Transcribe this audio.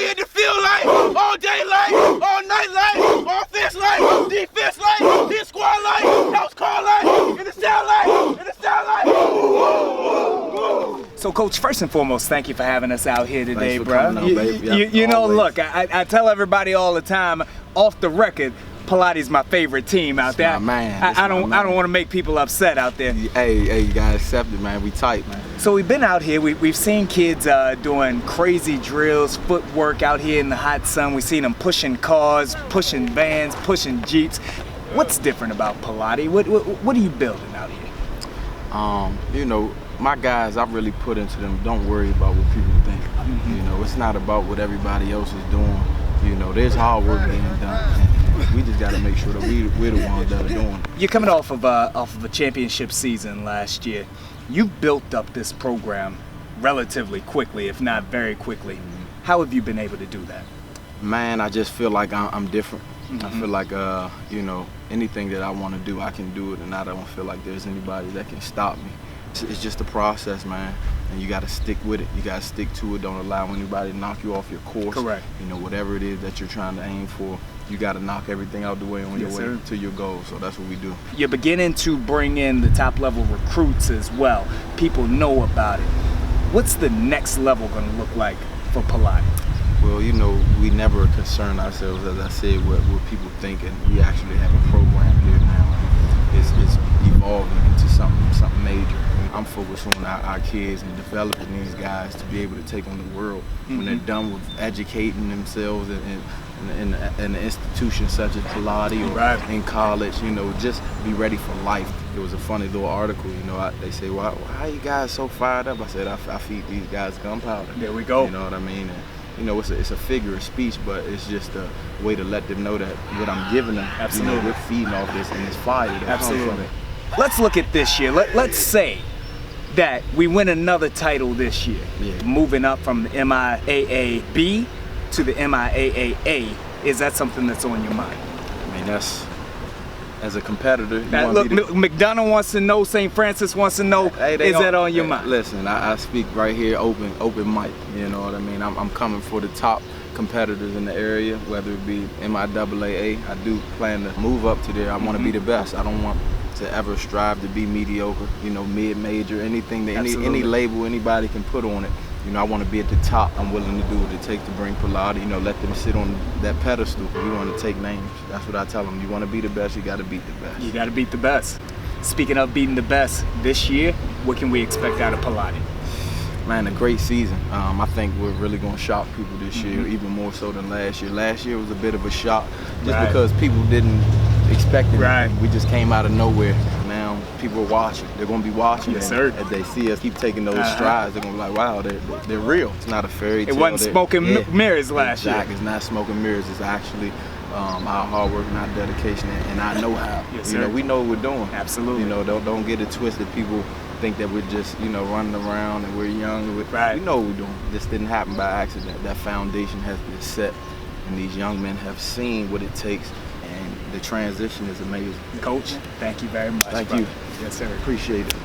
in the field life, all day life, all night life, offense life, defense life, hit squad life, house call life, in the sound life, in the sound life. So, Coach, first and foremost, thank you for having us out here today, bro. You know, look, I tell everybody all the time, off the record, Pallotti's my favorite team out there. I don't want to make people upset out there. Hey, you gotta accept it, man. We tight, man. So we've been out here. We've seen kids doing crazy drills, footwork out here in the hot sun. We've seen them pushing cars, pushing vans, pushing jeeps. What's different about Pallotti? What are you building out here? You know, my guys, I really put into them. Don't worry about what people think. You know, it's not about what everybody else is doing. You know, there's hard work being done. We just got to make sure that we're the ones that are doing it. You're coming off of a championship season last year. You've built up this program relatively quickly, if not very quickly. How have you been able to do that? Man, I just feel like I'm different. I feel like, you know, anything that I want to do, I can do it, and I don't feel like there's anybody that can stop me. It's just a process, man, and you got to stick with it. You got to stick to it. Don't allow anybody to knock you off your course. Correct. You know, whatever it is that you're trying to aim for, you got to knock everything out the way on your way to your goal. So that's what we do. You're beginning to bring in the top level recruits as well. People know about it. What's the next level going to look like for Pallotti? Well, you know, we never concern ourselves, as I said, what people think, and we actually have a program here now. It's evolving into something major. I'm focused on our kids and developing these guys to be able to take on the world when they're done with educating themselves in an institution such as Pallotti or in college. You know, just be ready for life. It was a funny little article. You know, they say, "Well, how you guys so fired up?" I said, "I feed these guys gunpowder." There we go. You know what I mean? And, you know, it's a figure of speech, but it's just a way to let them know that what I'm giving them, you know, we're feeding off this, and it's fire. Absolutely. Let's look at this year. Let's say that we win another title this year, moving up from the MIAA-B to the MIAA-A. Is that something that's on your mind? I mean, that's, as a competitor. Look, McDonough wants to know, St. Francis wants to know, is that on your mind? Listen, I speak right here, open mic, you know what I mean? I'm coming for the top competitors in the area, whether it be MIAA. I do plan to move up to there. I want to be the best. I don't want to ever strive to be mediocre, you know, mid-major, anything that any label anybody can put on it. You know, I want to be at the top. I'm willing to do what it takes to bring Pallotti, you know, let them sit on that pedestal. We want to take names. That's what I tell them. You want to be the best, you got to beat the best. You got to beat the best. Speaking of beating the best, this year, what can we expect out of Pallotti? Man, a great season. I think we're really going to shock people this year, even more so than last year. Last year was a bit of a shock just because people didn't expect it. We just came out of nowhere. Now people are watching. They're going to be watching. Yes, and as they see us keep taking those strides, they're going to be like, wow, they're real. It's not a fairy tale. It wasn't smoke and mirrors last year. It's not smoke and mirrors. It's actually our hard work and our dedication and our know-how. You know, we know what we're doing. Absolutely. You know, don't get it twisted. People think that we're just, you know, running around and we're young. We know what we're doing. This didn't happen by accident. That foundation has been set, and these young men have seen what it takes, and the transition is amazing. Coach, thank you very much. Thank you. Yes, sir. Appreciate it.